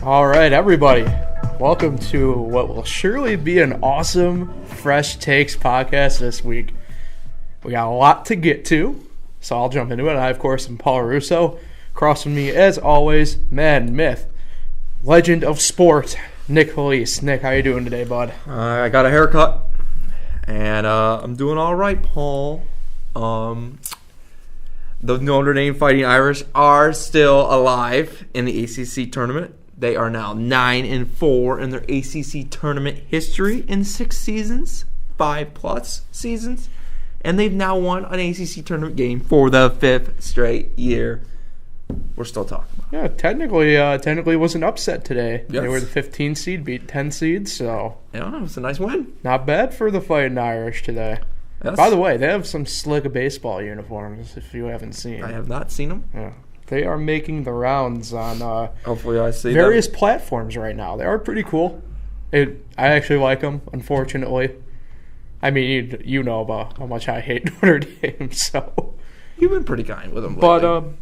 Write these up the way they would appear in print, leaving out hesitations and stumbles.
All right, everybody. Welcome to what will surely be an awesome Fresh Takes podcast this week. We got a lot to get to, so I'll jump into it. I, of course, am Paul Russo. Across from me, as always, man, myth, legend of sport, Nick Felice. Nick, how you doing today, bud? I got a haircut, and I'm doing all right, Paul. The Notre Dame Fighting Irish are still alive in the ACC tournament. They are now 9-4 in their ACC tournament history in 6 seasons, 5+ seasons, and they've now won an ACC tournament game for the 5th straight year. We're still talking about. Yeah, technically it was an upset today. Yes. They were the 15 seed, beat 10 seeds, so Yeah, it was a nice win. not bad for the Fighting Irish today. Yes. By the way, they have some slick baseball uniforms, if you haven't seen. I have not seen them. Yeah. They are making the rounds on Hopefully I see various them. platforms right now. They are pretty cool. I actually like them, unfortunately. I mean, you know about how much I hate Notre Dame, so. You've been pretty kind with them lately.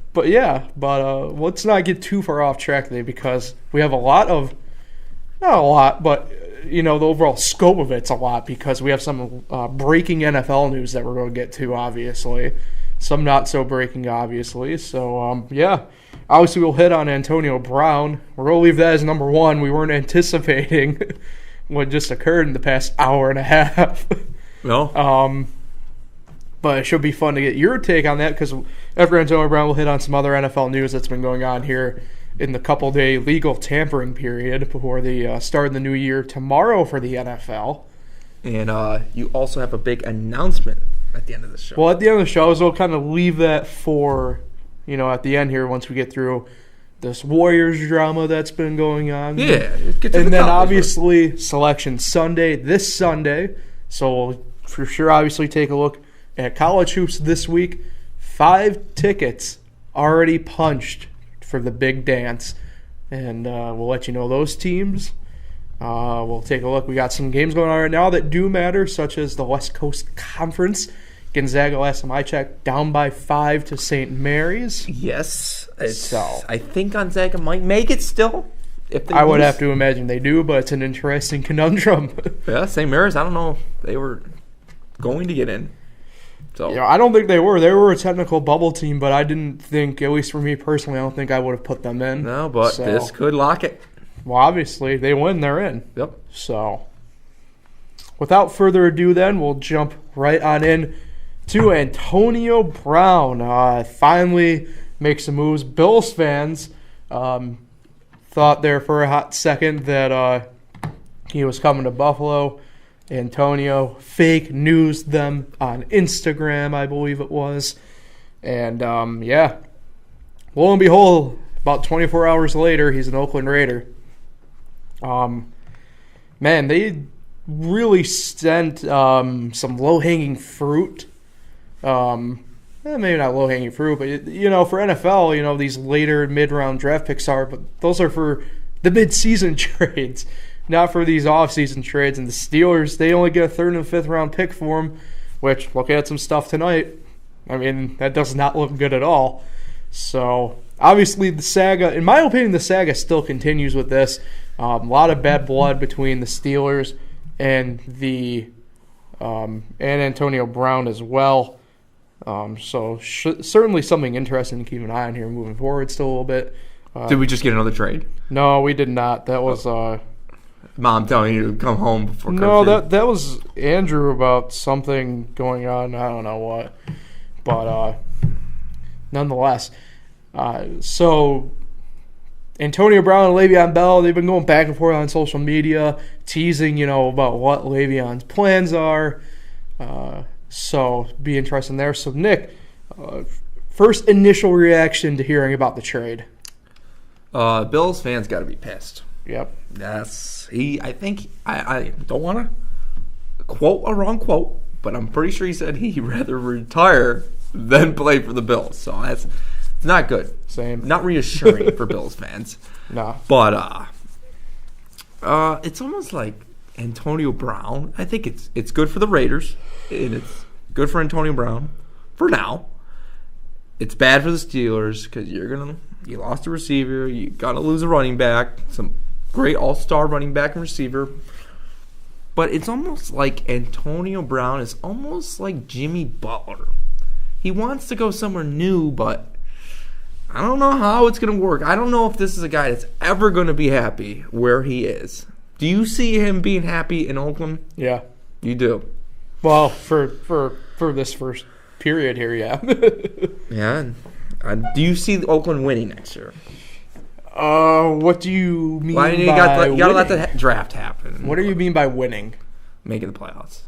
But let's not get too far off track today because we have a lot of, not a lot, but the overall scope of it's a lot because we have some breaking NFL news that we're going to get to, obviously. Some not so breaking, obviously. So, obviously we'll hit on Antonio Brown. We're going to leave that as number one. We weren't anticipating what just occurred in the past hour and a half. No. But it should be fun to get your take on that because after Antonio Brown, we'll hit on some other NFL news that's been going on here in the couple-day legal tampering period before the start of the new year tomorrow for the NFL. And you also have a big announcement at the end of the show. Well, at the end of the show, we'll kind of leave that for, at the end here once we get through this Warriors drama that's been going on. Yeah. Get to And the then top obviously Selection Sunday, this Sunday. So we'll for sure obviously take a look at college hoops this week. 5 tickets already punched for the big dance. And we'll let you know those teams. We'll take a look. We got some games going on right now that do matter, such as the West Coast Conference. Gonzaga, last time I checked, down by 5 to St. Mary's. Yes. So I think Gonzaga might make it still. If they I would lose. have to imagine they do, but it's an interesting conundrum. Yeah, St. Mary's, I don't know if they were going to get in. So I don't think they were. They were a technical bubble team, but I didn't think, at least for me personally, I don't think I would have put them in. No, but this could lock it. Well, obviously, they win, they're in. Yep. So, without further ado then, we'll jump right on in to Antonio Brown. Finally makes some moves. Bills fans thought there for a hot second that he was coming to Buffalo. Antonio fake news them on Instagram, I believe it was. And, lo and behold, about 24 hours later, he's an Oakland Raider. They really sent some low-hanging fruit. Maybe not low-hanging fruit, but, for NFL, these later mid-round draft picks are, but those are for the mid-season trades, not for these off-season trades. And the Steelers, they only get a 3rd and 5th round pick for them, which, looking at some stuff tonight, I mean, that does not look good at all. So, obviously, the saga, in my opinion, the saga still continues with this. A lot of bad blood between the Steelers and and Antonio Brown as well. Certainly something interesting to keep an eye on here moving forward still a little bit. Did we just get another trade? No, we did not. That was Mom telling you to come home before curfew. No, that was Andrew about something going on. I don't know what. But nonetheless, so Antonio Brown and Le'Veon Bell, they've been going back and forth on social media, teasing, about what Le'Veon's plans are. So be interesting there. So Nick, first initial reaction to hearing about the trade. Bills fans got to be pissed. Yep. I think I don't want to quote a wrong quote, but I'm pretty sure he said he'd rather retire than play for the Bills. So it's not good. Same. Not reassuring for Bills fans. No. But it's almost like Antonio Brown. I think it's good for the Raiders, and it's good for Antonio Brown for now. It's bad for the Steelers because you're You lost a receiver. You got to lose a running back. Some great all-star running back and receiver. But it's almost like Antonio Brown is almost like Jimmy Butler. He wants to go somewhere new, but I don't know how it's going to work. I don't know if this is a guy that's ever going to be happy where he is. Do you see him being happy in Oakland? Yeah. You do? Well, for this first period here, yeah. Yeah. Do you see Oakland winning next year? What do you mean by you got to let the draft happen. What do you mean by winning? Making the playoffs.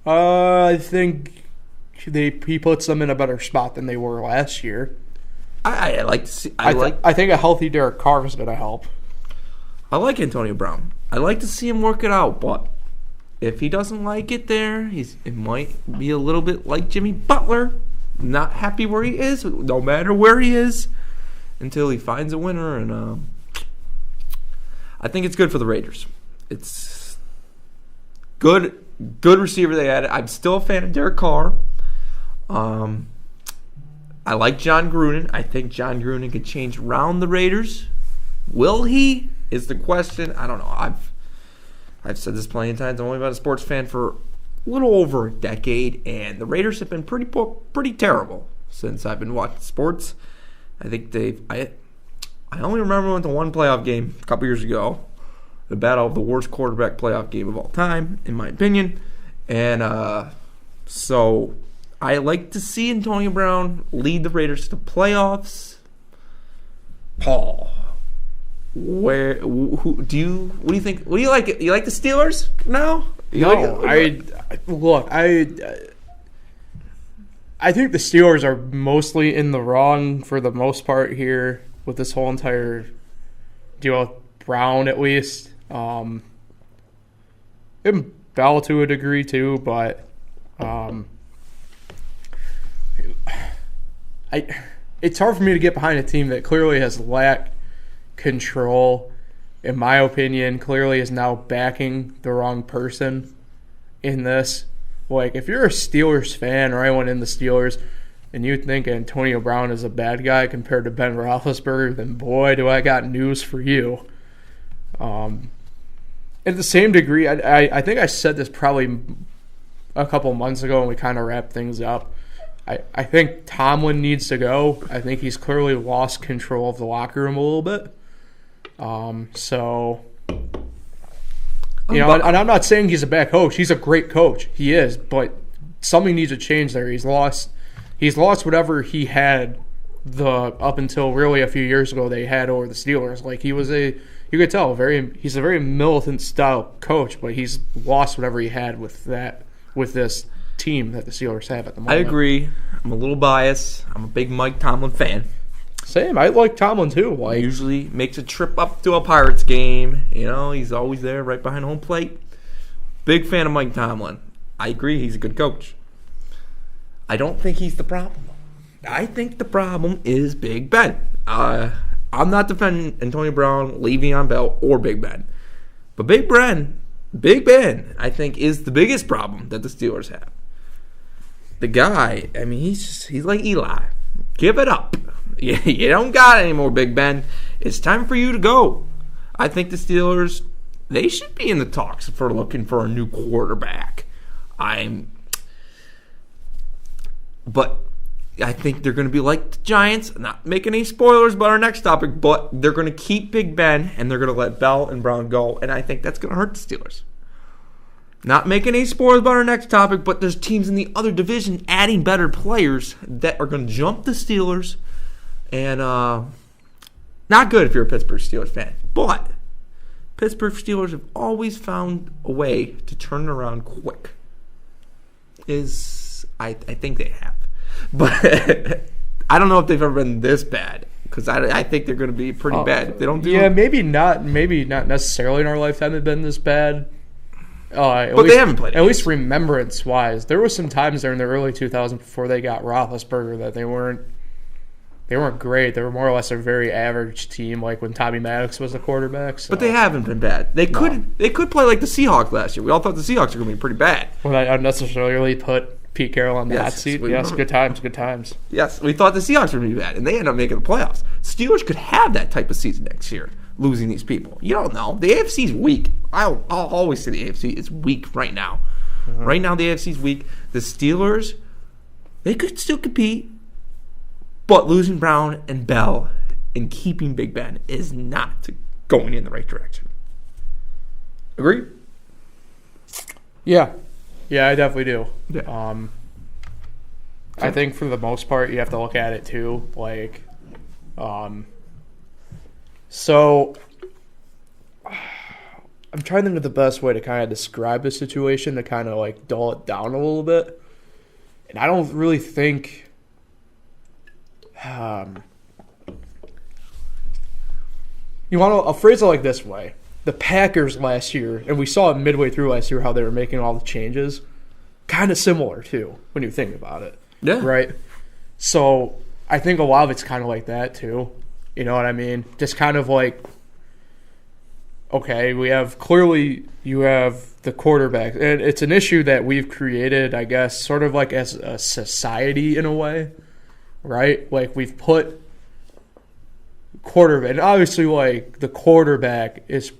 I think he puts them in a better spot than they were last year. I like to see. I think a healthy Derek Carr is going to help. I like Antonio Brown. I like to see him work it out, but if he doesn't like it there, it might be a little bit like Jimmy Butler, not happy where he is, no matter where he is, until he finds a winner. And I think it's good for the Raiders. It's good receiver they added. I'm still a fan of Derek Carr. I like John Gruden. I think John Gruden could change around the Raiders. Will he? Is the question. I don't know. I've said this plenty of times. I'm only about a sports fan for a little over a decade, and the Raiders have been pretty terrible since I've been watching sports. I think I only remember went to one playoff game a couple years ago, the battle of the worst quarterback playoff game of all time, in my opinion. And so I like to see Antonio Brown lead the Raiders to the playoffs. Paul. What do you think? What do you like? You like the Steelers now? I think the Steelers are mostly in the wrong for the most part here with this whole entire deal with Brown, at least. And Bell to a degree too, but it's hard for me to get behind a team that clearly has lacked control, in my opinion, clearly is now backing the wrong person in this. Like, if you're a Steelers fan or anyone in the Steelers and you think Antonio Brown is a bad guy compared to Ben Roethlisberger, then boy, do I got news for you. At the same degree, I think I said this probably a couple months ago and we kind of wrapped things up. I think Tomlin needs to go. I think he's clearly lost control of the locker room a little bit. And I'm not saying he's a bad coach. He's a great coach. He is, but something needs to change there. He's lost whatever he had up until really a few years ago they had over the Steelers. Like, you could tell he's a very militant style coach, but he's lost whatever he had with this team that the Steelers have at the moment. I agree. I'm a little biased. I'm a big Mike Tomlin fan. Same. I like Tomlin too. He usually makes a trip up to a Pirates game. He's always there right behind home plate. Big fan of Mike Tomlin. I agree he's a good coach. I don't think he's the problem. I think the problem is Big Ben. I'm not defending Antonio Brown, Le'Veon Bell, or Big Ben. But Big Ben, I think, is the biggest problem that the Steelers have. The guy, he's like Eli. Give it up. You don't got it anymore, Big Ben. It's time for you to go. I think the Steelers, they should be in the talks for looking for a new quarterback. But I think they're going to be like the Giants. Not making any spoilers about our next topic, but they're going to keep Big Ben and they're going to let Bell and Brown go. And I think that's going to hurt the Steelers. Not making any spoilers about our next topic, but there's teams in the other division adding better players that are going to jump the Steelers. And not good if you're a Pittsburgh Steelers fan. But Pittsburgh Steelers have always found a way to turn it around quick. I think they have. But I don't know if they've ever been this bad. Because I think they're going to be pretty bad if they don't do it. Yeah, maybe not necessarily in our lifetime they've been this bad. But they haven't played. At least remembrance-wise. There were some times there in the early 2000s before they got Roethlisberger that they weren't great. They were more or less a very average team, like when Tommy Maddox was the quarterback. So. But they haven't been bad. They could play like the Seahawks last year. We all thought the Seahawks were going to be pretty bad. Well, I unnecessarily put Pete Carroll on the hot seat. Yes, good times. Yes, we thought the Seahawks would be bad, and they ended up making the playoffs. Steelers could have that type of season next year, losing these people. You don't know. The AFC's weak. I'll always say the AFC is weak right now. Mm-hmm. Right now, the AFC's weak. The Steelers, they could still compete, but losing Brown and Bell and keeping Big Ben is not going in the right direction. Agree? Yeah, I definitely do. Yeah. I think for the most part, you have to look at it too. Like, so I'm trying to think of the best way to kind of describe the situation to kind of like dull it down a little bit. And I don't really think, I'll phrase it like this way. The Packers last year, and we saw it midway through last year how they were making all the changes, kind of similar too when you think about it. Yeah. Right? So I think a lot of it's kind of like that too. You know what I mean? Just kind of like, okay, you have the quarterback. And it's an issue that we've created, I guess, sort of like as a society in a way. Right? Like we've put quarterback, and obviously like the quarterback is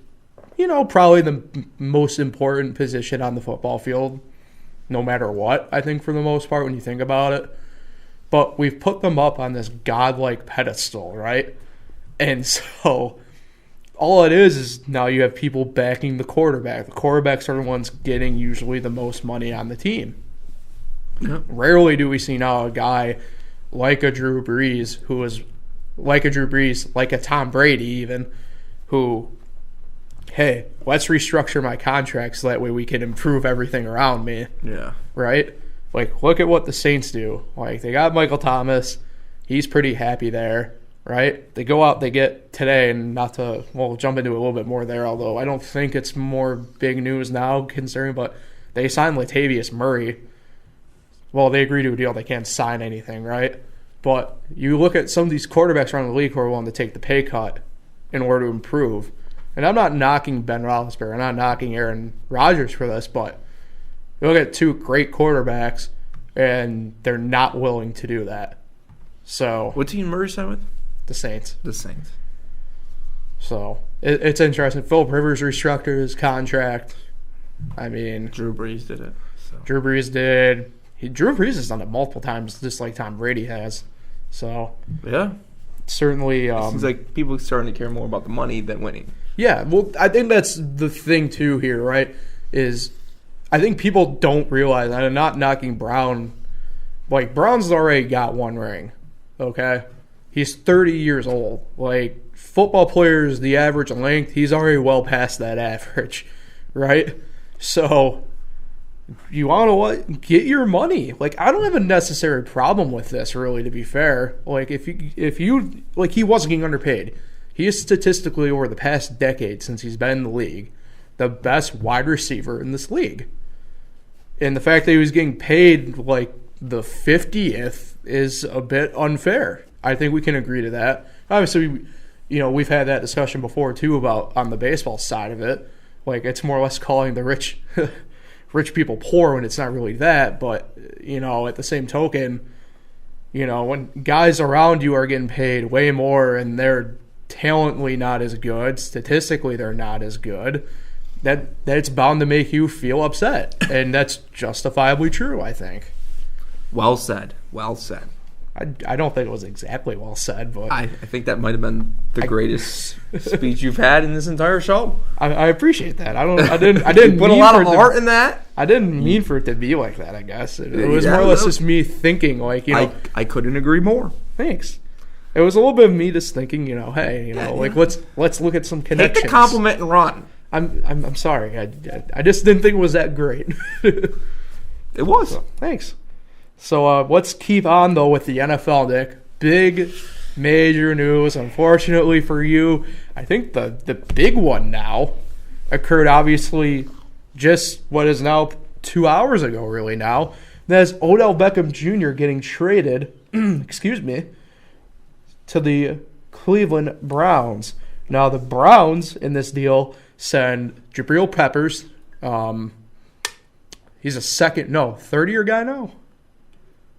probably the most important position on the football field, no matter what, I think, for the most part, when you think about it. But we've put them up on this godlike pedestal, right? And so all it is now you have people backing the quarterback. The quarterbacks are the ones getting usually the most money on the team. Yep. Rarely do we see now a guy like a Drew Brees, who is like a Tom Brady even, who, hey, let's restructure my contract so that way we can improve everything around me. Yeah. Right? Like, look at what the Saints do. Like, they got Michael Thomas. He's pretty happy there, right? They go out, they get today, and we'll jump into a little bit more there, although I don't think it's more big news now considering, but they signed Latavius Murray. Well, they agree to a deal. They can't sign anything, right? But you look at some of these quarterbacks around the league who are willing to take the pay cut in order to improve. And I'm not knocking Ben Roethlisberger. I'm not knocking Aaron Rodgers for this, but you look at two great quarterbacks, and they're not willing to do that. So, what team Murray signed with? The Saints. The Saints. So it's interesting. Philip Rivers restructured his contract. I mean, Drew Brees did it. So. Drew Brees did. Drew Brees has done it multiple times, just like Tom Brady has. So yeah, certainly. It seems like people are starting to care more about the money than winning. Yeah, well, I think that's the thing too here, right? Is I think people don't realize, and I'm not knocking Brown. Like, Brown's already got one ring, okay? He's 30 years old. Like, football players, the average length, he's already well past that average, right? So, you want to what? Get your money. Like, I don't have a necessary problem with this, really, to be fair. Like, if you like, he wasn't getting underpaid. He is statistically, over the past decade since he's been in the league, the best wide receiver in this league. And the fact that he was getting paid like the 50th is a bit unfair. I think we can agree to that. Obviously, we've had that discussion before too about on the baseball side of it. Like, it's more or less calling the rich people poor when it's not really that. But, at the same token, when guys around you are getting paid way more and they're talently not as good, statistically they're not as good, that's bound to make you feel upset. And that's justifiably true, I think. Well said. Well said. I don't think it was exactly well said, but I think that might have been the greatest speech you've had in this entire show. I appreciate that. I didn't put a lot of heart in that. I didn't mean for it to be like that, I guess. It was more or less just me thinking, like, I couldn't agree more. Thanks. It was a little bit of me just thinking, hey, like, let's look at some connections. Take the compliment and run. I'm sorry. I just didn't think it was that great. It was. So, thanks. So let's keep on, though, with the NFL, Nick. Big, major news. Unfortunately for you, I think the big one now occurred, obviously, just what is now 2 hours ago, really now. That's Odell Beckham Jr. getting traded, to the Cleveland Browns. Now, the Browns in this deal send Jabril Peppers. He's a third-year guy now?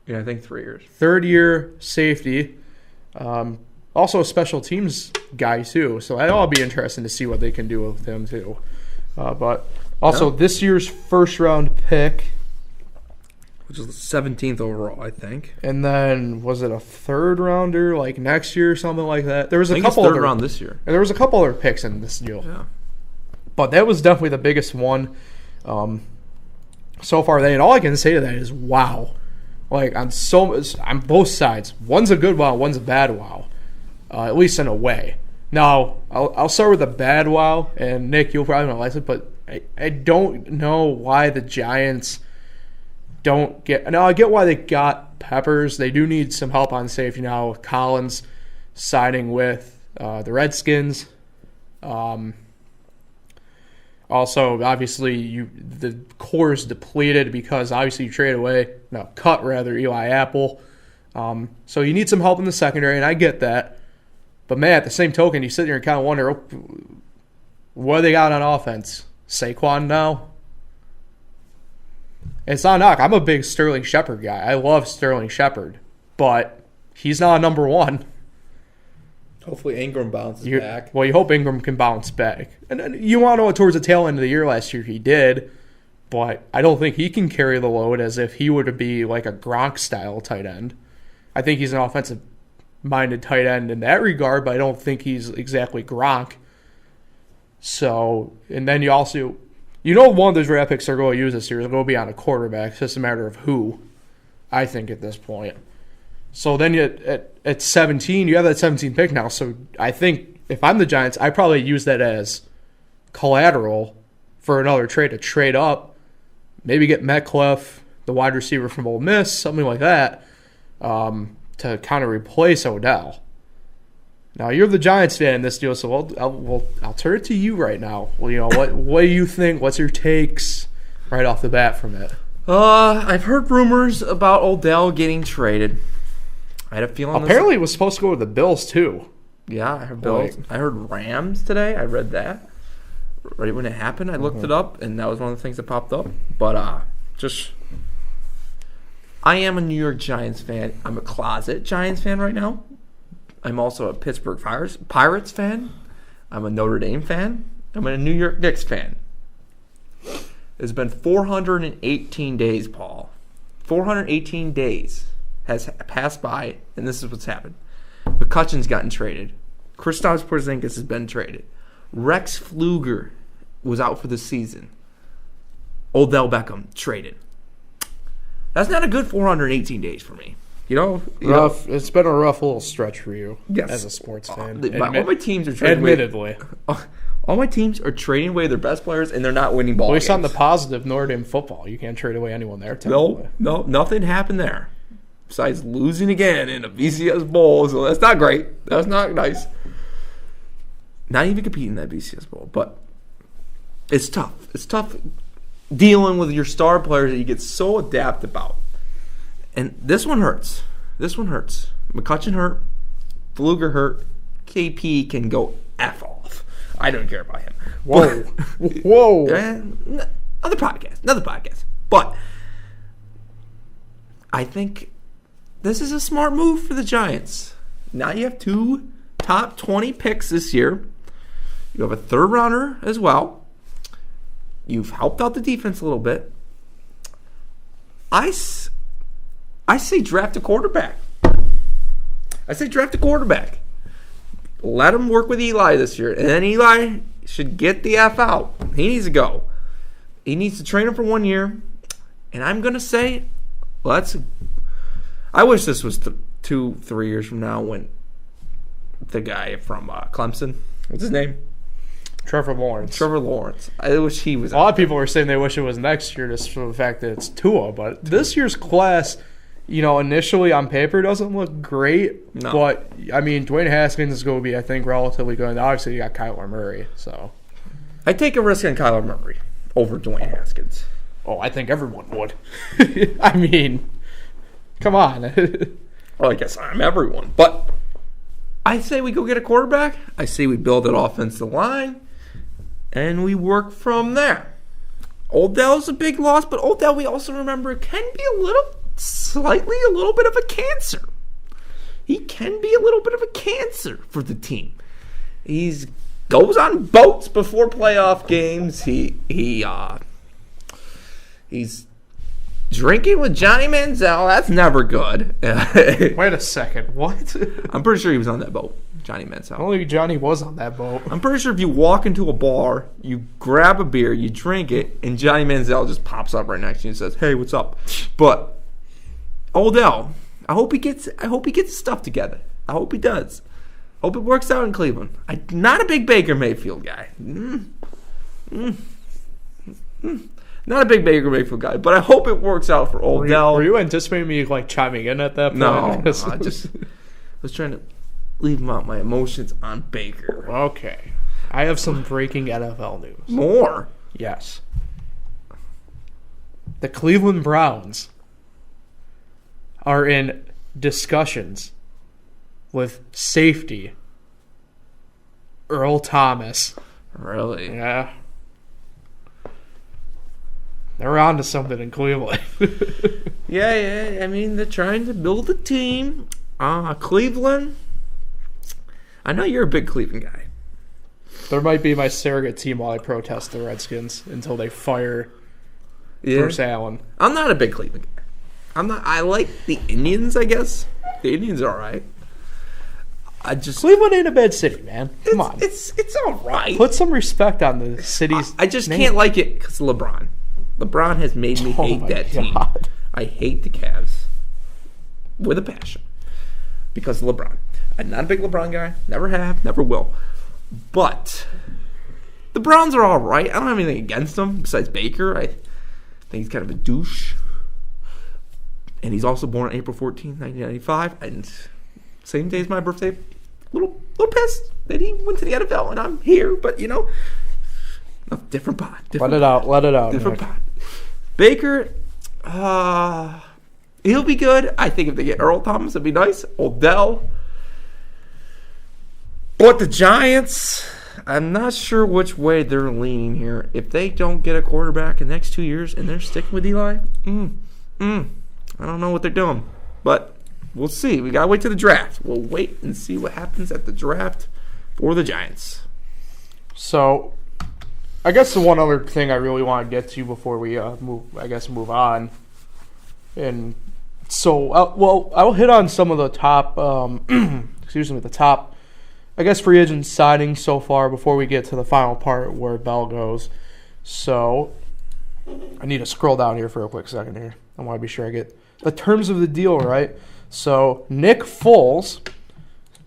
Yeah, I think 3 years. Third-year safety. Also a special teams guy, too. So that'll be interesting to see what they can do with him, too. But also this year's first-round pick. Which is the 17th overall, I think. And then, was it a third-rounder, like next year or something like that? There was a I think couple it's third round this year. There was a couple other picks in this deal. Yeah. But that was definitely the biggest one so far. And all I can say to that is, wow. Like, on both sides. One's a good wow, one's a bad wow. At least in a way. Now, I'll start with the bad wow. And, Nick, you'll probably not like it, but I don't know why the Giants don't get... Now, I get why they got Peppers. They do need some help on safety now with Collins signing with the Redskins. Also, obviously, the core is depleted because obviously you cut Eli Apple. So you need some help in the secondary, and I get that. But, man, at the same token, you sit there and kind of wonder, what do they got on offense? Saquon now? It's not a knock. I'm a big Sterling Shepard guy. I love Sterling Shepard. But he's not a number one. Hopefully Ingram bounces back. Well, you hope Ingram can bounce back. And you want to know towards the tail end of the year last year he did. But I don't think he can carry the load as if he were to be like a Gronk-style tight end. I think he's an offensive-minded tight end in that regard, but I don't think he's exactly Gronk. So, and then you also... one of those draft picks they're going to use this year is going to be on a quarterback. It's just a matter of who, I think, at this point. So then at 17, you have that 17 pick now. So I think if I'm the Giants, I probably use that as collateral for another trade to trade up, maybe get Metcalf, the wide receiver from Ole Miss, something like that, to kind of replace Odell. Now, you're the Giants fan in this deal, so I'll turn it to you right now. Well, what do you think? What's your takes right off the bat from it? I've heard rumors about Odell getting traded. I had a feeling. Apparently, it was supposed to go to the Bills too. Yeah, I heard Bills. I heard Rams today. I read that right when it happened. I looked it up, and that was one of the things that popped up. But I am a New York Giants fan. I'm a closet Giants fan right now. I'm also a Pittsburgh Pirates fan. I'm a Notre Dame fan. I'm a New York Knicks fan. It's been 418 days, Paul. 418 days has passed by, and this is what's happened. McCutcheon's gotten traded. Kristaps Porzingis has been traded. Rex Pfluger was out for the season. Odell Beckham traded. That's not a good 418 days for me. Rough. It's been a rough little stretch for you as a sports fan. All my teams are trading admittedly. All my teams are trading away their best players, and they're not winning ball games. At least on the positive, Notre Dame football, you can't trade away anyone there. No, nothing happened there. Besides losing again in a BCS Bowl, so that's not great. That's not nice. Not even competing in that BCS Bowl, but it's tough. It's tough dealing with your star players that you get so adept about. And this one hurts. McCutcheon hurt. Pfluger hurt. KP can go F off. I don't care about him. Whoa. Whoa. Another podcast. But I think this is a smart move for the Giants. Now you have 2 top 20 picks this year. You have a third rounder as well. You've helped out the defense a little bit. I say draft a quarterback. Let him work with Eli this year. And then Eli should get the F out. He needs to go. He needs to train him for 1 year. And I'm going to say, I wish this was 2-3 years from now when the guy from Clemson, what's his name? Trevor Lawrence. I wish he was. A lot of people are saying they wish it was next year just for the fact that it's Tua. But this year's class, initially on paper doesn't look great. No. But, Dwayne Haskins is going to be, I think, relatively good. And obviously, you got Kyler Murray. So I'd take a risk on Kyler Murray over Dwayne Haskins. Oh, I think everyone would. Come on. Well, I guess I'm everyone. But I say we go get a quarterback. I say we build an offensive line. And we work from there. Odell's a big loss, but Odell, we also remember, can be a little bit of a cancer. He can be a little bit of a cancer for the team. He goes on boats before playoff games. He's drinking with Johnny Manziel. That's never good. Wait a second. What? I'm pretty sure he was on that boat, Johnny Manziel. Only Johnny was on that boat. I'm pretty sure if you walk into a bar, you grab a beer, you drink it, and Johnny Manziel just pops up right next to you and says, "Hey, what's up?" But Odell, I hope he gets his stuff together. I hope he does. Hope it works out in Cleveland. I'm not a big Baker Mayfield guy. Not a big Baker Mayfield guy, but I hope it works out for Odell. Were you anticipating me like chiming in at that point? No, I was trying to leave out my emotions on Baker. Okay. I have some breaking NFL news. More? Yes. The Cleveland Browns are in discussions with safety Earl Thomas. Really? Yeah. They're on to something in Cleveland. Yeah. I mean, they're trying to build a team. Cleveland. I know you're a big Cleveland guy. There might be my surrogate team while I protest the Redskins until they fire Bruce Allen. I'm not a big Cleveland guy. I like the Indians, I guess. The Indians are all right. Cleveland ain't a bad city, man. Come on. It's all right. Put some respect on the city's I just name. can't like it because of LeBron. LeBron has made me hate that team. God. I hate the Cavs with a passion because of LeBron. I'm not a big LeBron guy. Never have. Never will. But the Browns are all right. I don't have anything against them besides Baker. I think he's kind of a douche. And he's also born on April 14th, 1995. And same day as my birthday. Little pissed that he went to the NFL and I'm here. But, no, different pot. Let it out. Different Nick. pot. Baker, he'll be good. I think if they get Earl Thomas, it'd be nice. Odell. But the Giants, I'm not sure which way they're leaning here. If they don't get a quarterback in the next 2 years and they're sticking with Eli, I don't know what they're doing. But we'll see. We got to wait till the draft. We'll wait and see what happens at the draft for the Giants. So, I guess the one other thing I really want to get to before we move on. And so, I'll hit on some of the top, I guess, free agent signings so far before we get to the final part where Bell goes. So, I need to scroll down here for a quick second here. I want to be sure I get the terms of the deal right. So, Nick Foles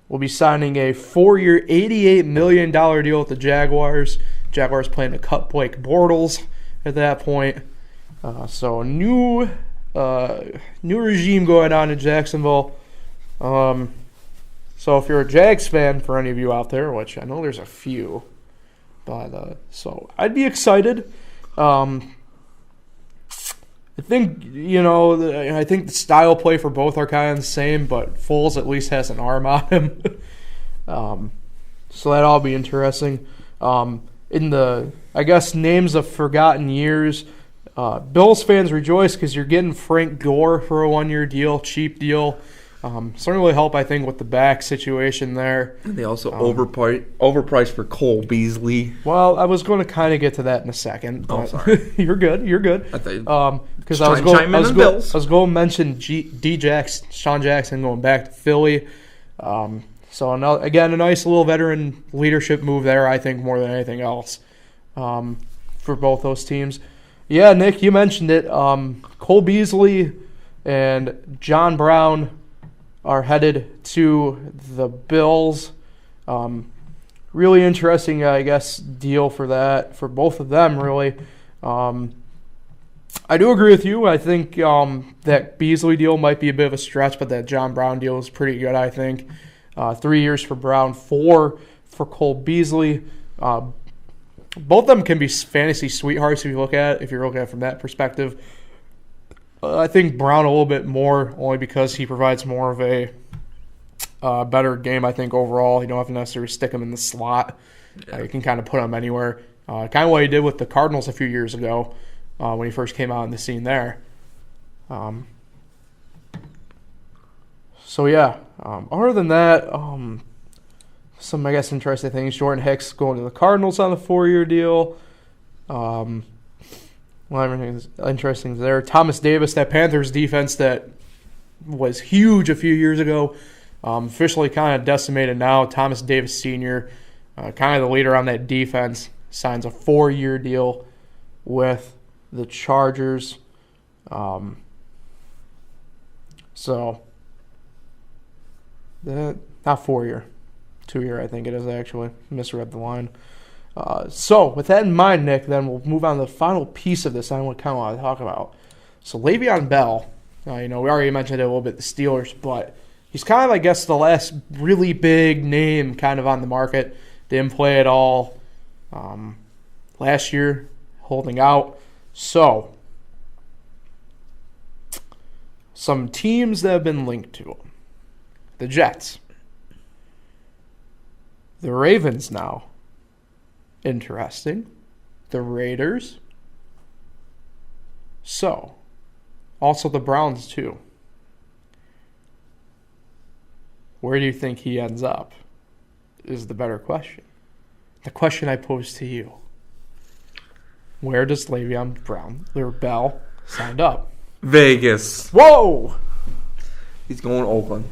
will be signing a 4-year, $88 million deal with the Jaguars. Jaguars plan to cut Blake Bortles at that point. So, a new regime going on in Jacksonville. So if you're a Jags fan, for any of you out there, which I know there's a few, but so I'd be excited. I think the style play for both are kind of the same, but Foles at least has an arm on him. So that'll be interesting. In the, I guess, names of forgotten years, Bills fans rejoice because you're getting Frank Gore for a 1-year deal, cheap deal. It's going to really help, I think, with the back situation there. And they also overpriced for Cole Beasley. Well, I was going to kind of get to that in a second. But sorry. You're good. Because I was going to mention Sean Jackson going back to Philly. So, a nice little veteran leadership move there, I think, more than anything else for both those teams. Yeah, Nick, you mentioned it. Cole Beasley and John Brown are headed to the Bills. Really interesting, I guess, deal for both of them, really. I do agree with you. I think that Beasley deal might be a bit of a stretch, but that John Brown deal is pretty good, I think. 3 years for Brown, 4 for Cole Beasley. Both of them can be fantasy sweethearts if you're looking at it from that perspective. I think Brown a little bit more, only because he provides more of a better game, I think, overall. You don't have to necessarily stick him in the slot. You can kind of put him anywhere. Kind of what he did with the Cardinals a few years ago. when he first came out on the scene there. So yeah, other than that, some I guess interesting things. Jordan Hicks going to the Cardinals on a 4-year deal. Everything's interesting there. Thomas Davis, that Panthers defense that was huge a few years ago, officially kind of decimated now. Thomas Davis Sr., kind of the leader on that defense, signs a 4-year deal with the Chargers. So that not 4-year, 2-year I think it is actually. Misread the line. So with that in mind, Nick, then we'll move on to the final piece of this I kind of want to talk about. So Le'Veon Bell, we already mentioned it a little bit, the Steelers, but he's kind of, I guess, the last really big name kind of on the market. Didn't play at all last year, holding out. So some teams that have been linked to him. The Jets. The Ravens now. Interesting. The Raiders. So, also the Browns too. Where do you think he ends up is the better question. The question I pose to you. Where does Le'Veon Bell signed up? Vegas. Whoa! He's going to Oakland.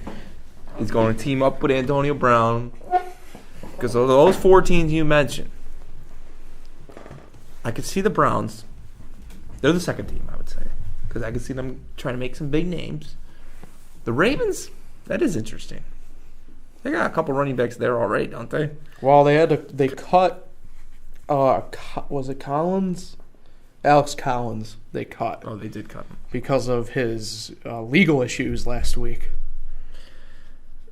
He's going to team up with Antonio Brown. Because of those 4 teams you mentioned, I could see the Browns. They're the second team, I would say. Because I could see them trying to make some big names. The Ravens, that is interesting. They got a couple running backs there already, don't they? Well, they cut, was it Collins? Alex Collins, they cut. Oh, they did cut him. Because of his legal issues last week.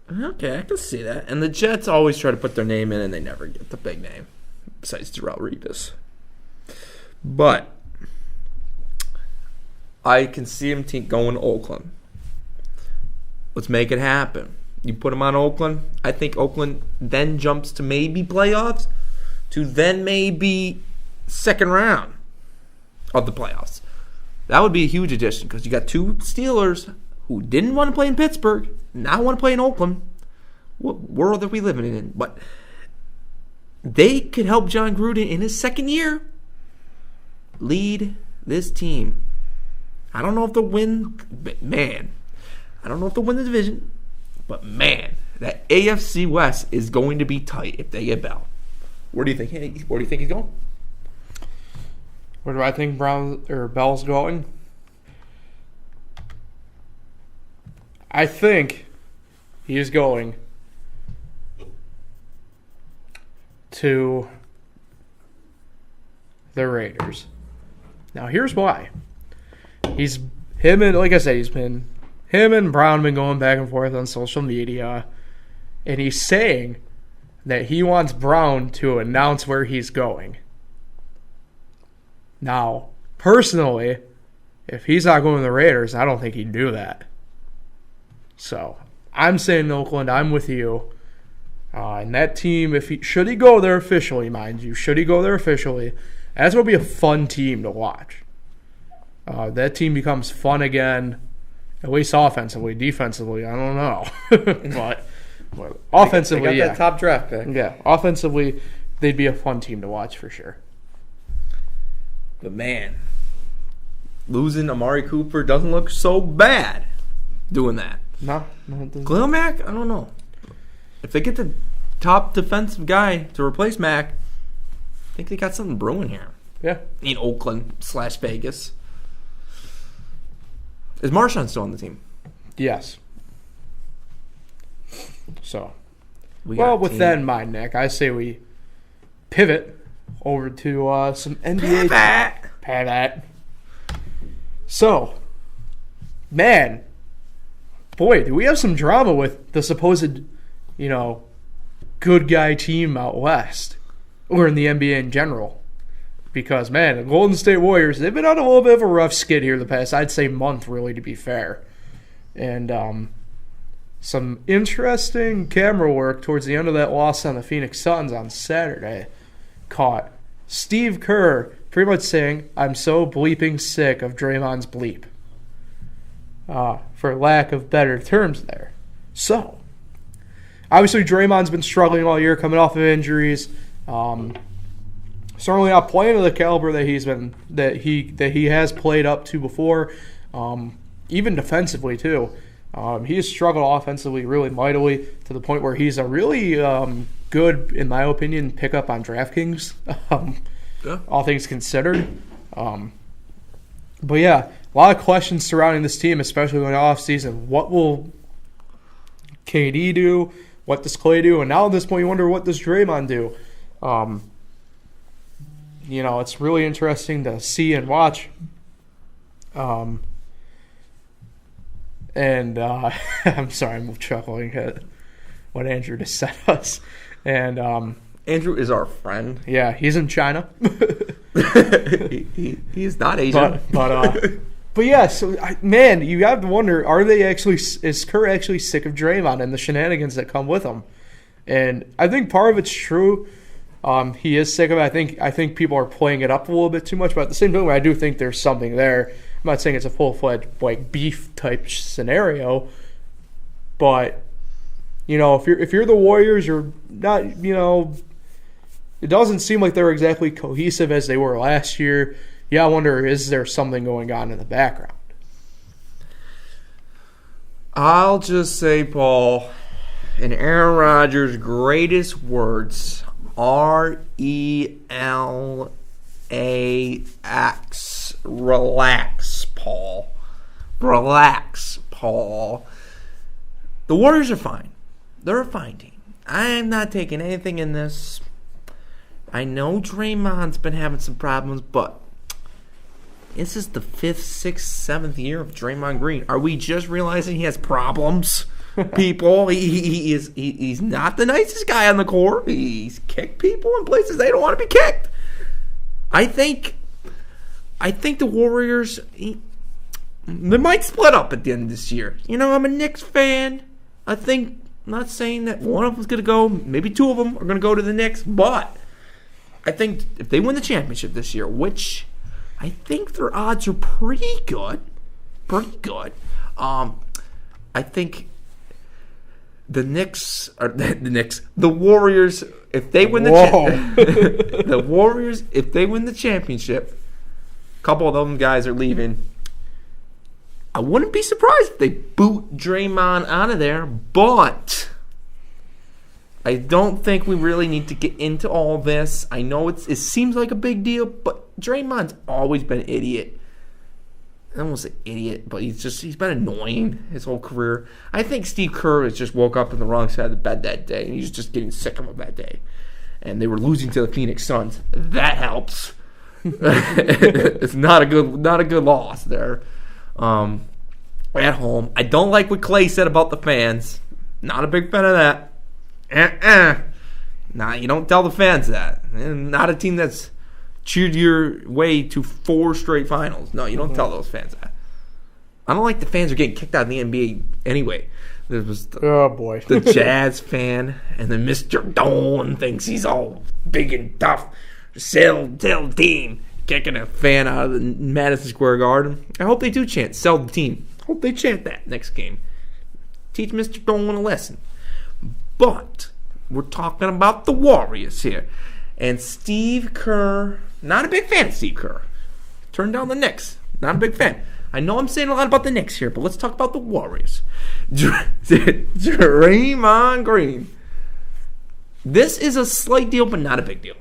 Okay, I can see that. And the Jets always try to put their name in, and they never get the big name, besides Darrelle Revis. But I can see him going to Oakland. Let's make it happen. You put him on Oakland. I think Oakland then jumps to maybe playoffs, to then maybe second round of the playoffs. That would be a huge addition because you got 2 Steelers who didn't want to play in Pittsburgh, now want to play in Oakland. What world are we living in? But they could help John Gruden in his second year lead this team. I don't know if they'll win, but man, I don't know if they'll win the division, but man, that AFC West is going to be tight if they get Bell. Where do you think? Where do you think he's going? Where do I think Bell's going? I think he is going to the Raiders. Now, here's why. Him and Brown been going back and forth on social media, and he's saying that he wants Brown to announce where he's going. Now, personally, if he's not going to the Raiders, I don't think he'd do that. So, I'm saying Oakland. I'm with you. And that team, should he go there officially, mind you, that's going to be a fun team to watch. That team becomes fun again, at least offensively. Defensively, I don't know. but offensively, they got that top draft pick. Yeah, offensively, they'd be a fun team to watch for sure. But man, losing Amari Cooper doesn't look so bad doing that. No, it doesn't. Khalil Mack, I don't know. If they get the top defensive guy to replace Mack, I think they got something brewing here. Yeah. In Oakland/Vegas. Is Marshawn still on the team? Yes. So, with that in mind, Nick, I say we pivot over to some NBA. Pivot. So, man, boy, do we have some drama with the supposed, good guy team out west, or in the NBA in general. Because, man, the Golden State Warriors, they've been on a little bit of a rough skid here the past, I'd say, month, really, to be fair. And some interesting camera work towards the end of that loss on the Phoenix Suns on Saturday caught Steve Kerr pretty much saying, I'm so bleeping sick of Draymond's bleep. For lack of better terms there. So, obviously Draymond's been struggling all year, coming off of injuries. Certainly not playing to the caliber that he has played up to before. Even defensively too. He has struggled offensively really mightily to the point where he's a really good, in my opinion, pickup on DraftKings. All things considered. But yeah, a lot of questions surrounding this team, especially in the offseason. What will KD do? What does Clay do? And now at this point, you wonder, what does Draymond do? It's really interesting to see and watch. I'm sorry, I'm chuckling at what Andrew just sent us. And Andrew is our friend. Yeah, he's in China. He's not Asian. But yeah, so man, you have to wonder: is Kerr actually sick of Draymond and the shenanigans that come with him? And I think part of it's true. He is sick of it. I think people are playing it up a little bit too much, but at the same time, I do think there's something there. I'm not saying it's a full-fledged beef type scenario, but if you're the Warriors, you're not. It doesn't seem like they're exactly cohesive as they were last year. Yeah, I wonder, is there something going on in the background? I'll just say, Paul, in Aaron Rodgers' greatest words, RELAX. Relax, Paul. Relax, Paul. The Warriors are fine. They're a fine team. I'm not taking anything in this. I know Draymond's been having some problems, but this is the 5th, 6th, 7th year of Draymond Green. Are we just realizing he has problems, people? He's not the nicest guy on the court. He's kicked people in places they don't want to be kicked. I think the Warriors, they might split up at the end of this year. I'm a Knicks fan. I'm not saying that one of them's going to go. Maybe two of them are going to go to the Knicks, but I think if they win the championship this year, which I think their odds are pretty good. I think the Warriors, if they win the Warriors, if they win the championship, a couple of them guys are leaving. I wouldn't be surprised if they boot Draymond out of there, but I don't think we really need to get into all this. I know it seems like a big deal, but Draymond's always been an idiot. I don't want to say idiot, but he's been annoying his whole career. I think Steve Kerr has just woke up on the wrong side of the bed that day, and he's just getting sick of him that day. And they were losing to the Phoenix Suns. That helps. It's not a good loss there. At home. I don't like what Clay said about the fans. Not a big fan of that. Nah, you don't tell the fans that. And not a team that's cheered your way to 4 straight finals. No, you don't tell those fans that. I don't like the fans are getting kicked out of the NBA anyway. There was the Jazz fan, and then Mr. Dolan thinks he's all big and tough. Sell the team. Kicking a fan out of the Madison Square Garden. I hope they do chant, sell the team. Hope they chant that next game. Teach Mr. Dolan a lesson. But we're talking about the Warriors here. And Steve Kerr, not a big fan of Steve Kerr. Turned down the Knicks. Not a big fan. I know I'm saying a lot about the Knicks here, but let's talk about the Warriors. Draymond Green. This is a slight deal, but not a big deal.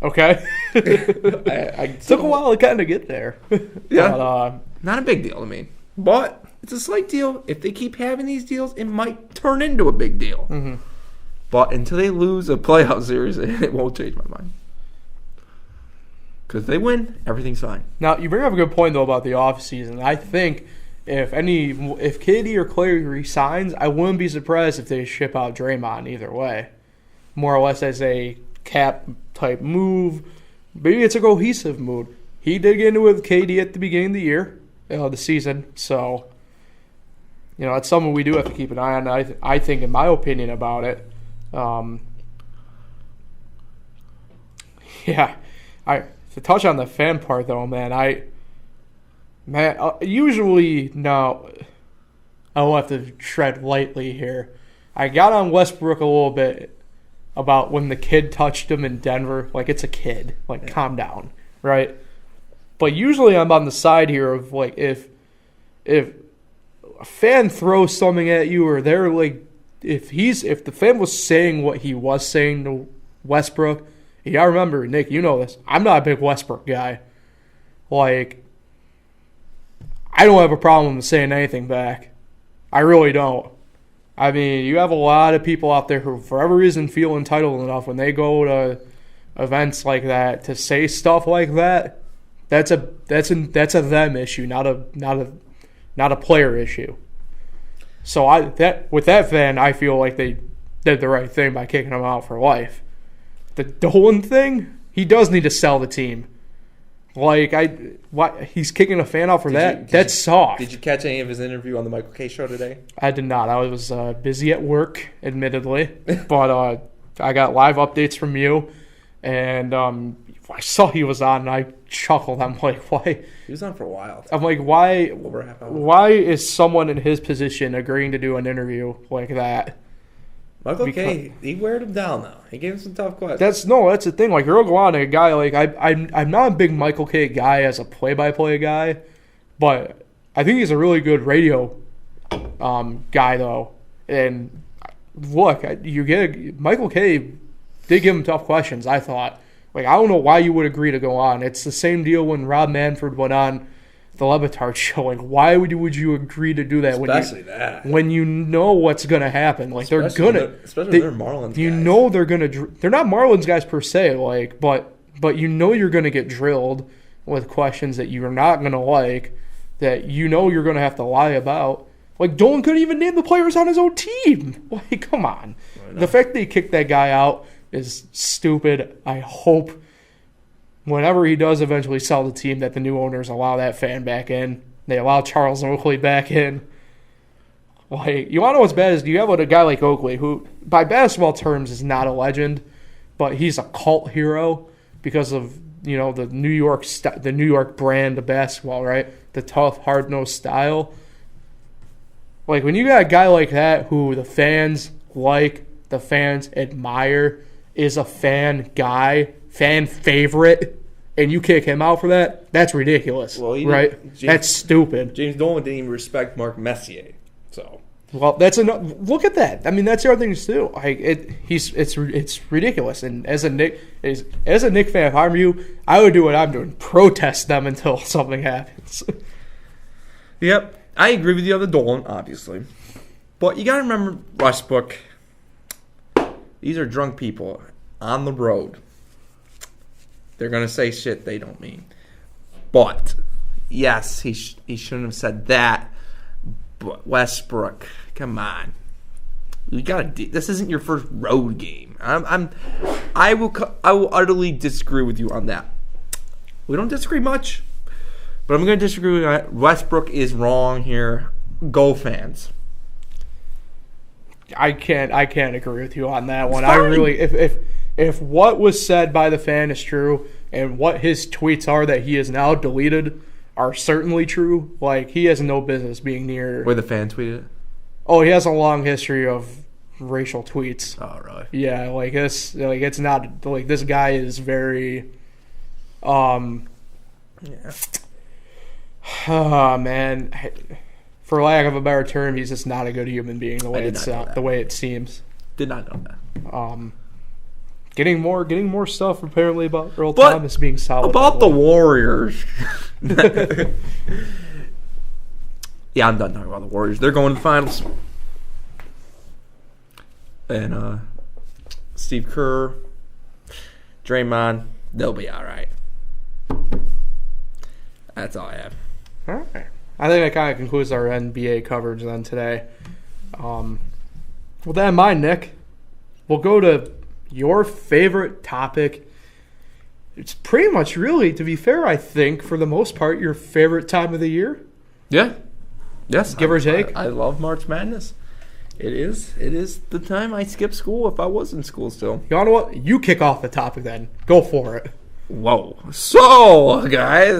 Okay. I took a while to kind of get there. Yeah. But, not a big deal, But it's a slight deal. If they keep having these deals, it might turn into a big deal. Mm-hmm. But until they lose a playoff series, it won't change my mind. Because if they win, everything's fine. Now, you bring up a good point, though, about the offseason. I think if KD or Clay resigns, I wouldn't be surprised if they ship out Draymond either way. More or less as a cap-type move. Maybe it's a cohesive move. He did get into it with KD at the beginning of the year, the season. So, that's something we do have to keep an eye on. I think, in my opinion, about it. Yeah, to touch on the fan part though, usually no, I'll have to tread lightly here. I got on Westbrook a little bit about when the kid touched him in Denver. Like, it's a kid. Like, calm down, right? But usually I'm on the side here of, like, if a fan throws something at you, or they're like, if the fan was saying what he was saying to Westbrook, you gotta remember, Nick, you know this, I'm not a big Westbrook guy. Like, I don't have a problem saying anything back. I really don't. I mean, you have a lot of people out there who, for whatever reason, feel entitled enough when they go to events like that to say stuff like that. That's a them issue, not a player issue. So with that fan, I feel like they did the right thing by kicking him out for life. The Dolan thing, he does need to sell the team. Like, he's kicking a fan out for that? That's soft. Did you catch any of his interview on the Michael K. Show today? I did not. I was busy at work, admittedly. But I got live updates from you. And I saw he was on, and I chuckled. I'm like, why? He was on for a while. I'm like, why? Over a half hour. Why is someone in his position agreeing to do an interview like that? Michael K. He weared him down though. He gave him some tough questions. That's the thing. Like, you're going on a guy like I'm not a big Michael K. guy as a play-by-play guy, but I think he's a really good radio guy though. And look, Michael K. did give him tough questions. I thought, like, I don't know why you would agree to go on. It's the same deal when Rob Manfred went on the Levitard show. Like, why would you agree to do that? Especially when you know what's going to happen. Like, especially when they're Marlins guys. You know they're going to. They're not Marlins guys per se. Like, but you know you're going to get drilled with questions that you're not going to like, that you know you're going to have to lie about. Like, Dolan couldn't even name the players on his own team. Like, come on. The fact that he kicked that guy out is stupid. I hope whenever he does eventually sell the team that the new owners allow that fan back in. They allow Charles Oakley back in. Like, you want to know what's bad is you have a guy like Oakley who, by basketball terms, is not a legend, but he's a cult hero because of, you know, the New York brand of basketball, right? The tough, hard-nosed style. Like, when you got a guy like that who the fans like, the fans admire, is a fan guy, fan favorite, and you kick him out for that, that's ridiculous, right? That's stupid. James Dolan didn't even respect Mark Messier, so. Well, that's enough. Look at that. I mean, that's the other thing too. Like, it's ridiculous. And as a Knick fan, if I'm you, I would do what I'm doing: protest them until something happens. Yep, I agree with you on the Dolan, obviously, but you got to remember Westbrook. These are drunk people on the road. They're going to say shit they don't mean. But, yes, he shouldn't have said that. But Westbrook, come on. You got to. This isn't your first road game. I will utterly disagree with you on that. We don't disagree much, but I'm going to disagree with that. Westbrook is wrong here. Go fans. I can't agree with you on that one. I really, if what was said by the fan is true, and what his tweets are that he has now deleted are certainly true, like, he has no business being near. Where the fan tweeted it? Oh, he has a long history of racial tweets. Oh, really? Yeah, like it's not like this guy is very, yeah. Oh man, for lack of a better term, he's just not a good human being. The way it seems. Did not know that. Getting more stuff apparently about Earl Thomas being solid. About the Warriors. Yeah, I'm done talking about the Warriors. They're going to the finals. And Steve Kerr, Draymond, they'll be all right. That's all I have. All right. I think that kind of concludes our NBA coverage then today. With that in mind, Nick, we'll go to your favorite topic. It's pretty much really, to be fair, I think, for the most part, your favorite time of the year. Yeah. Yes. Give or take. I love March Madness. It is. It is the time I skip school if I was in school still. You know what? You kick off the topic then. Go for it. Whoa. So, guys,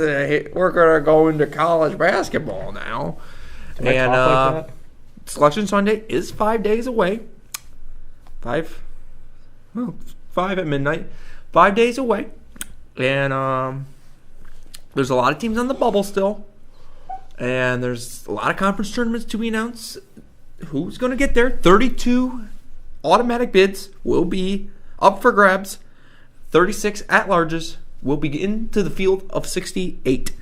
we're going to go into college basketball now. Can I talk like that? Selection Sunday is 5 days away. 5 at midnight. 5 days away. And there's a lot of teams on the bubble still. And there's a lot of conference tournaments to be announced. Who's going to get there? 32 automatic bids will be up for grabs. 36 at-larges will be into the field of 68.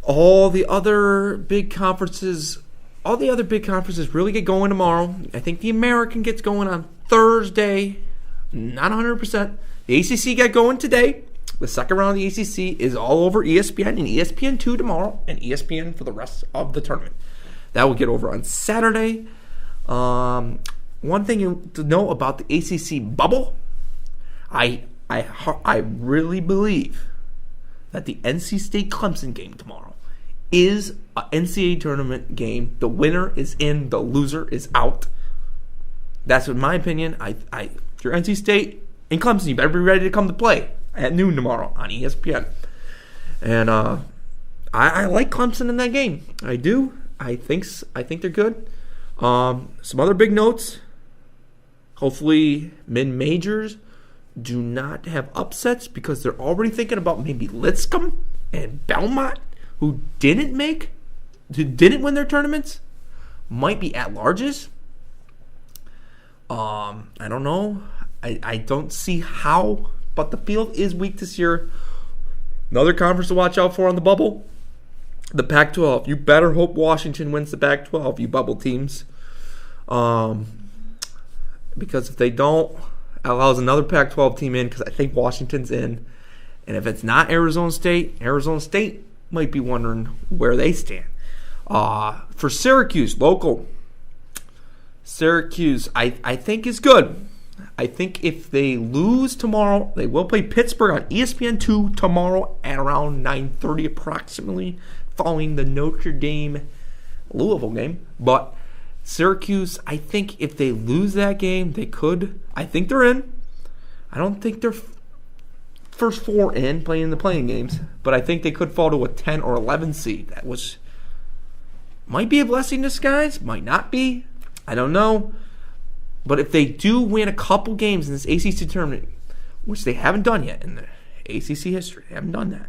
All the other big conferences really get going tomorrow. I think the American gets going on Thursday. Not 100%. The ACC got going today. The second round of the ACC is all over ESPN and ESPN2 tomorrow and ESPN for the rest of the tournament. That will get over on Saturday. One thing to know about the ACC bubble, I really believe that the NC State Clemson game tomorrow is an NCAA tournament game. The winner is in, the loser is out. That's in my opinion. If you're NC State and Clemson, you better be ready to come to play at noon tomorrow on ESPN. And I like Clemson in that game. I do. I think they're good. Some other big notes. Hopefully, mid-majors do not have upsets because they're already thinking about maybe Lipscomb and Belmont, who didn't win their tournaments, might be at larges. I don't know. I don't see how, but the field is weak this year. Another conference to watch out for on the bubble, the Pac-12. You better hope Washington wins the Pac-12, you bubble teams. Because if they don't, it allows another Pac-12 team in because I think Washington's in. And if it's not Arizona State might be wondering where they stand. For Syracuse, local. Syracuse, I think is good. I think if they lose tomorrow, they will play Pittsburgh on ESPN2 tomorrow at around 9:30 approximately, following the Notre Dame Louisville game. But Syracuse, I think if they lose that game, they could. I think they're in. I don't think they're first four in playing the playing games, but I think they could fall to a 10 or 11 seed. That might be a blessing in disguise, might not be. I don't know. But if they do win a couple games in this ACC tournament, which they haven't done yet in the ACC history, they haven't done that,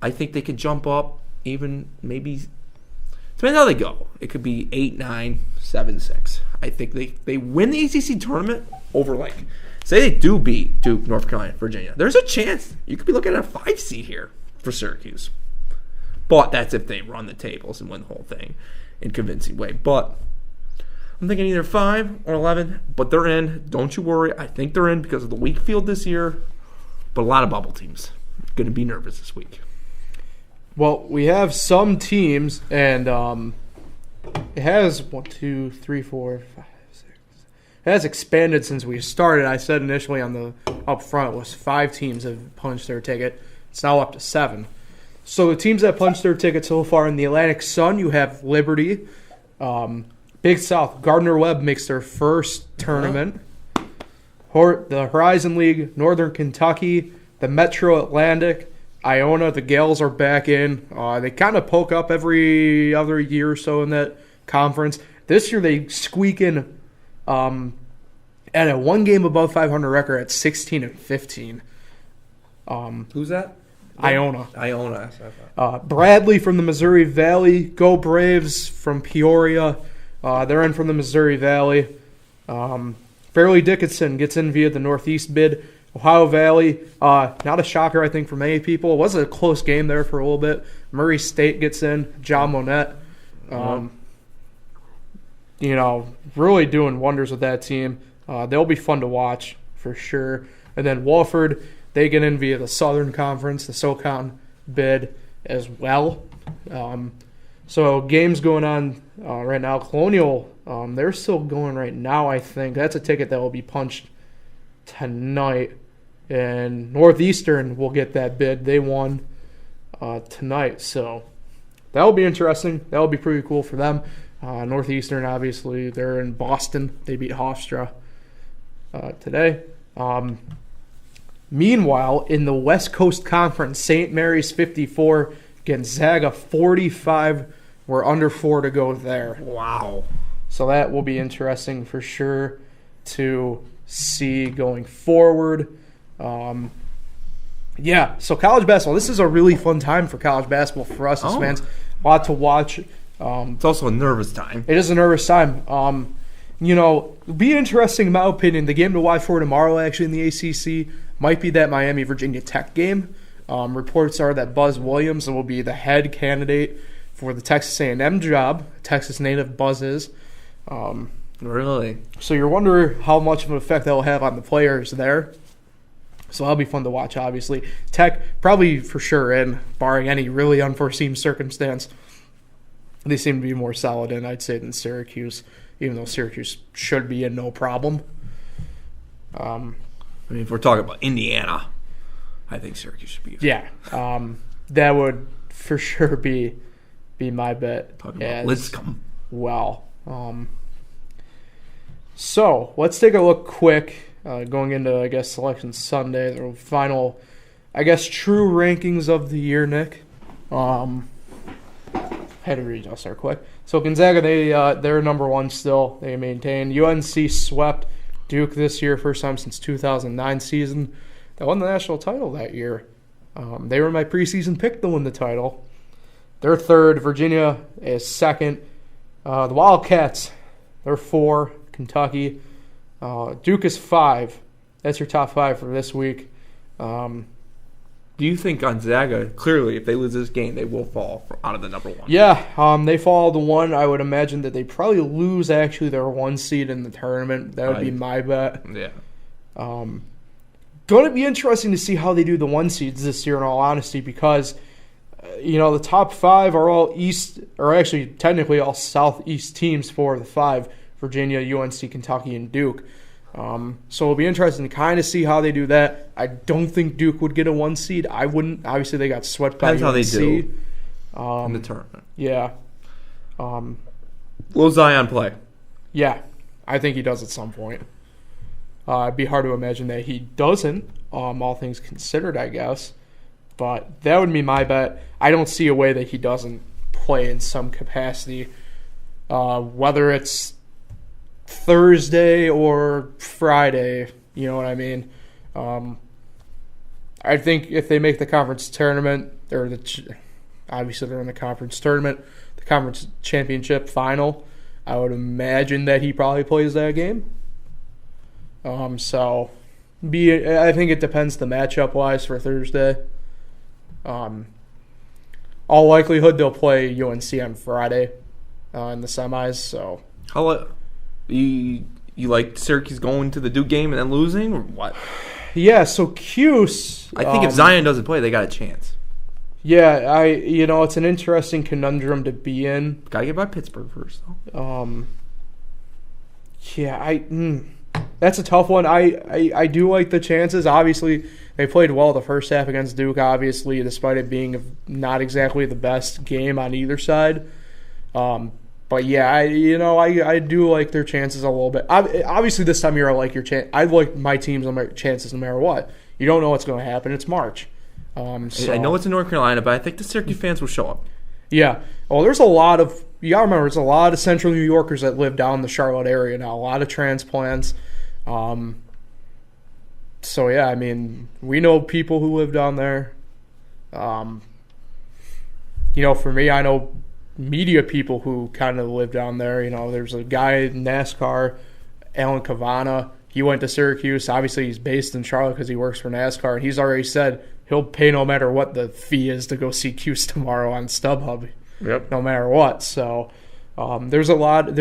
I think they could jump up even maybe. Depends how they go. It could be 8-9, 7-6. I think they win the ACC tournament over, say they do beat Duke, North Carolina, Virginia. There's a chance you could be looking at a 5 seed here for Syracuse. But that's if they run the tables and win the whole thing in a convincing way. But I'm thinking either 5 or 11, but they're in. Don't you worry. I think they're in because of the weak field this year. But a lot of bubble teams going to be nervous this week. Well, we have some teams, and it has 1, 2, 3, 4, 5, 6. It has expanded since we started. I said initially on the up front was 5 teams have punched their ticket. It's now up to 7. So the teams that punched their ticket so far in the Atlantic Sun, you have Liberty, Big South. Gardner-Webb makes their first tournament. The Horizon League, Northern Kentucky, the Metro Atlantic, Iona, the Gales are back in. They kind of poke up every other year or so in that conference. This year they squeak in at a 1 game above 500 record at 16-15. Who's that? Iona. Bradley from the Missouri Valley. Go Braves from Peoria. They're in from the Missouri Valley. Fairleigh Dickinson gets in via the Northeast bid. Ohio Valley, not a shocker, I think, for many people. It was a close game there for a little bit. Murray State gets in. John Monette. Really doing wonders with that team. They'll be fun to watch for sure. And then Wofford, they get in via the Southern Conference, the SoCon bid as well. So games going on right now. Colonial, they're still going right now, I think. That's a ticket that will be punched tonight. And Northeastern will get that bid. They won tonight. So that will be interesting. That will be pretty cool for them. Northeastern, obviously, they're in Boston. They beat Hofstra today. Meanwhile, in the West Coast Conference, St. Mary's 54, Gonzaga 45. We're under 4 to go there. Wow. So that will be interesting for sure to see going forward. So college basketball. This is a really fun time for college basketball for us as fans. A lot to watch. It's also a nervous time. It is a nervous time. It'll be interesting in my opinion. The game to watch for tomorrow, actually, in the ACC, might be that Miami-Virginia Tech game. Reports are that Buzz Williams will be the head candidate for the Texas A&M job. Texas native Buzz is. Really? So you're wondering how much of an effect that will have on the players there. So that'll be fun to watch, obviously. Tech, probably for sure in, barring any really unforeseen circumstance. They seem to be more solid in, I'd say, than Syracuse, even though Syracuse should be in no problem. If we're talking about Indiana, I think Syracuse should be. Yeah. That would for sure be my bet. Talking about Lipscomb. Well. So let's take a look quick. Going into, I guess, Selection Sunday, the final, I guess, true rankings of the year, Nick. Had to read, I'll start quick. So Gonzaga, they're number 1 still. They maintain. UNC swept Duke this year, first time since 2009 season. They won the national title that year. They were my preseason pick to win the title. They're 3rd. Virginia is 2nd. The Wildcats, they're 4. Kentucky. Duke is 5. That's your top 5 for this week. Do you think Gonzaga, clearly, if they lose this game, they will fall out of the number 1? Yeah, they fall to 1. I would imagine that they probably lose, actually, their 1 seed in the tournament. That would be my bet. Yeah. Going to be interesting to see how they do the 1 seeds this year, in all honesty, because, the top 5 are all East, or actually, technically, all Southeast teams for the 5. Virginia, UNC, Kentucky, and Duke. So it'll be interesting to kind of see how they do that. I don't think Duke would get a 1 seed. I wouldn't. Obviously, they got swept by UNC. Depends how they do in the tournament. Yeah. Will Zion play? Yeah. I think he does at some point. It'd be hard to imagine that he doesn't, all things considered, I guess. But that would be my bet. I don't see a way that he doesn't play in some capacity, whether it's Thursday or Friday, you know what I mean? I think if they make the conference tournament, or obviously they're in the conference tournament, the conference championship final, I would imagine that he probably plays that game. I think it depends the matchup wise for Thursday. All likelihood they'll play UNC on Friday in the semis. So you like Syracuse going to the Duke game and then losing, or what? Yeah, so Cuse. I think if Zion doesn't play, they got a chance. Yeah, it's an interesting conundrum to be in. Got to get by Pittsburgh first, though. That's a tough one. I do like the chances. Obviously, they played well the first half against Duke, obviously, despite it being not exactly the best game on either side. But yeah, I do like their chances a little bit. Obviously, this time of year, I like your chance. I like my teams on my chances no matter what. You don't know what's going to happen. It's March. I know it's in North Carolina, but I think the Syracuse fans will show up. Yeah. Well, there's a lot of – you got to remember, there's a lot of Central New Yorkers that live down in the Charlotte area now, a lot of transplants. So, yeah, I mean, we know people who live down there. For me, I know media people who kind of live down there. There's a guy in NASCAR, Alan Cavana. He went to Syracuse. Obviously, he's based in Charlotte because he works for NASCAR, and he's already said he'll pay no matter what the fee is to go see Cuse tomorrow on StubHub. Yep. No matter what. So there's a lot.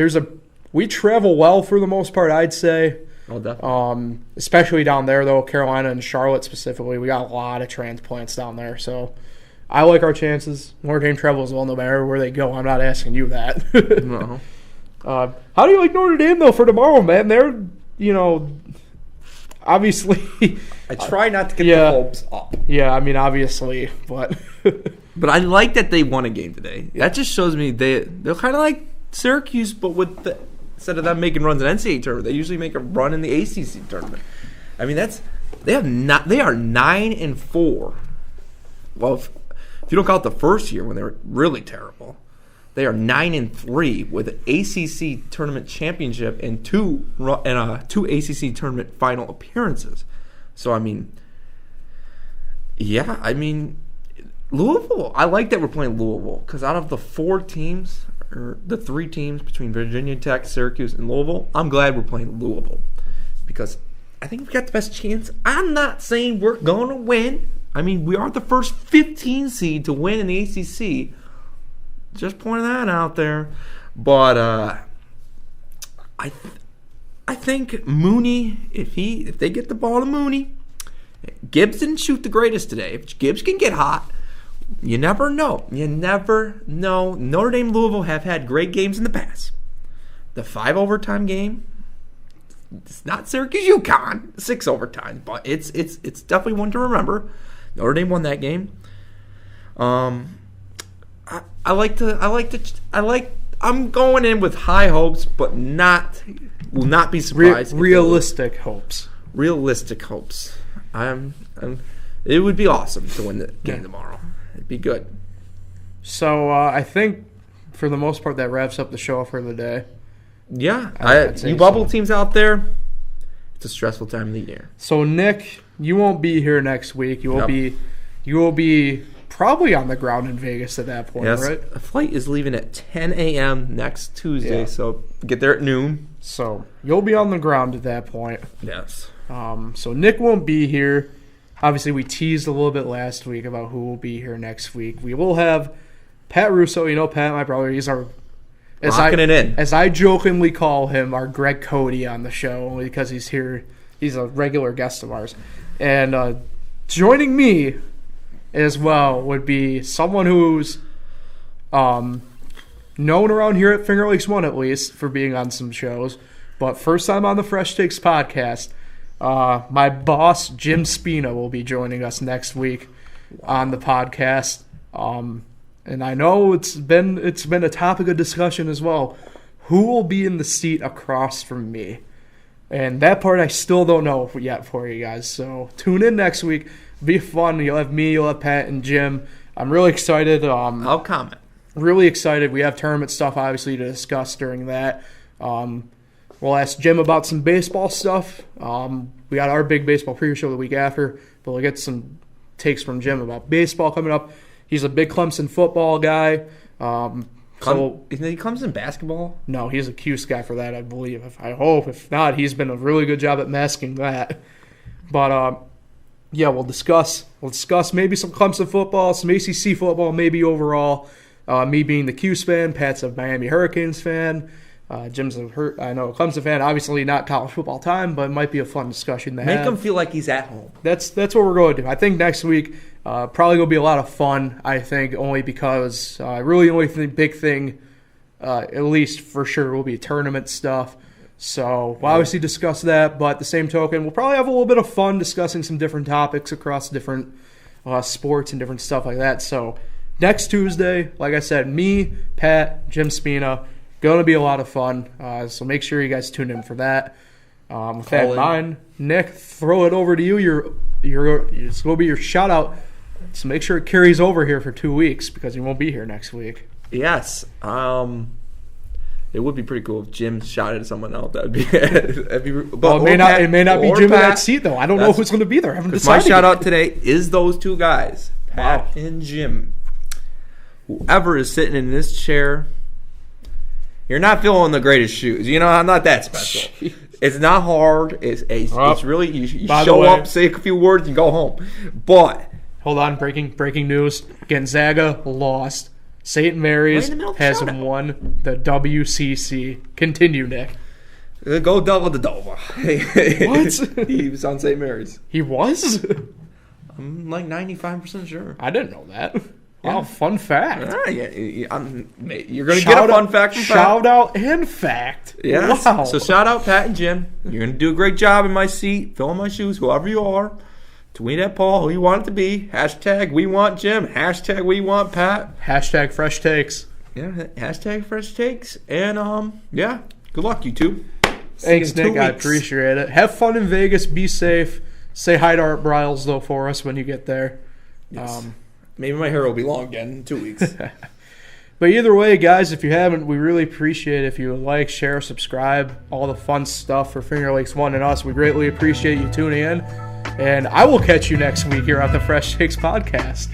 We travel well for the most part, I'd say. Oh, definitely. Especially down there, though, Carolina and Charlotte specifically. We got a lot of transplants down there. So I like our chances. Notre Dame travels well no matter where they go. I'm not asking you that. No. How do you like Notre Dame, though, for tomorrow, man? They're, obviously. I try not to get the hopes up. Yeah, I mean, obviously, but. But I like that they won a game today. That just shows me they're kind of like Syracuse, but instead of them making runs in NCAA tournament, they usually make a run in the ACC tournament. I mean, they are 9-4. Well, if you don't count the first year when they were really terrible, they are 9-3 with an ACC tournament championship and two ACC tournament final appearances. So I mean, Louisville. I like that we're playing Louisville because out of the 4 teams, or the 3 teams between Virginia Tech, Syracuse, and Louisville, I'm glad we're playing Louisville because I think we've got the best chance. I'm not saying we're going to win. I mean, we are the first 15 seed to win in the ACC. Just pointing that out there. But I think Mooney, if they get the ball to Mooney, Gibbs didn't shoot the greatest today. If Gibbs can get hot, you never know. You never know. Notre Dame, Louisville have had great games in the past. The 5 overtime game, it's not Syracuse UConn, 6 overtime, but it's definitely one to remember. Notre Dame won that game. I'm going in with high hopes, but will not be surprised. Realistic hopes. Realistic hopes. It would be awesome to win the game tomorrow. It'd be good. So I think for the most part that wraps up the show for the day. Yeah, you bubble teams out there, it's a stressful time of the year. So Nick, you won't be here next week. You will be probably on the ground in Vegas at that point, right? A flight is leaving at 10 a.m. next Tuesday, so get there at noon. So you'll be on the ground at that point. Yes. So Nick won't be here. Obviously, we teased a little bit last week about who will be here next week. We will have Pat Russo. You know Pat, my brother. He's our as I jokingly call him, our Greg Cody on the show, only because he's here. He's a regular guest of ours. And joining me as well would be someone who's known around here at Finger Lakes 1 at least for being on some shows. But first time on the Fresh Takes podcast, my boss, Jim Spina, will be joining us next week on the podcast. And I know it's been a topic of discussion as well. Who will be in the seat across from me? And that part I still don't know yet for you guys. So tune in next week. It'll be fun. You'll have me, you'll have Pat and Jim. I'm really excited. I'll comment. Really excited. We have tournament stuff, obviously, to discuss during that. We'll ask Jim about some baseball stuff. We got our big baseball preview show the week after, but we'll get some takes from Jim about baseball coming up. He's a big Clemson football guy. Isn't he Clemson basketball? No, he's a Cuse guy for that, I believe. I hope. If not, he's been a really good job at masking that. But, yeah, we'll discuss maybe some Clemson football, some ACC football, maybe overall. Me being the Cuse fan, Pat's a Miami Hurricanes fan. Jim's a Clemson fan. Obviously not college football time, but it might be a fun discussion to have. Make him feel like he's at home. That's what we're going to do. I think next week probably going to be a lot of fun, I think, only because really the only big thing, at least for sure, will be tournament stuff. So we'll obviously discuss that, but at the same token, we'll probably have a little bit of fun discussing some different topics across different sports and different stuff like that. So next Tuesday, like I said, me, Pat, Jim Spina, going to be a lot of fun. So make sure you guys tune in for that. With that in mind, Nick, throw it over to you. It's going to be your shout out. So make sure it carries over here for 2 weeks because you won't be here next week. Yes. It would be pretty cool if Jim shouted at someone else. That'd be well, it may not be Jim in that seat though. I don't know who's going to be there. I haven't decided. My shout out today is those two guys, Pat and Jim. Whoever is sitting in this chair, you're not filling the greatest shoes. You know, I'm not that special. It's not hard. It's really you show up, say a few words, and go home. But hold on, breaking news: Gonzaga lost. St. Mary's has won the WCC. Continue, Nick. Go double the Dova. What? He was on St. Mary's. He was? I'm like 95% sure. I didn't know that. Wow, fun fact. You're going to get a fun fact from Pat. Shout out and fact. Yes. Wow. So shout out Pat and Jim. You're going to do a great job in my seat, filling my shoes, whoever you are. Tweet at Paul who you want it to be. Hashtag we want Jim. Hashtag we want Pat. Hashtag fresh takes. Yeah, hashtag Fresh Takes. And, yeah, good luck, YouTube. Thanks, Nick. I appreciate it. Have fun in Vegas. Be safe. Say hi to Art Briles, though, for us when you get there. Yes. Maybe my hair will be long again in 2 weeks. But either way, guys, if you haven't, we really appreciate it if you like, share, subscribe, all the fun stuff for Finger Lakes One and us. We greatly appreciate you tuning in. And I will catch you next week here on the Fresh Takes Podcast.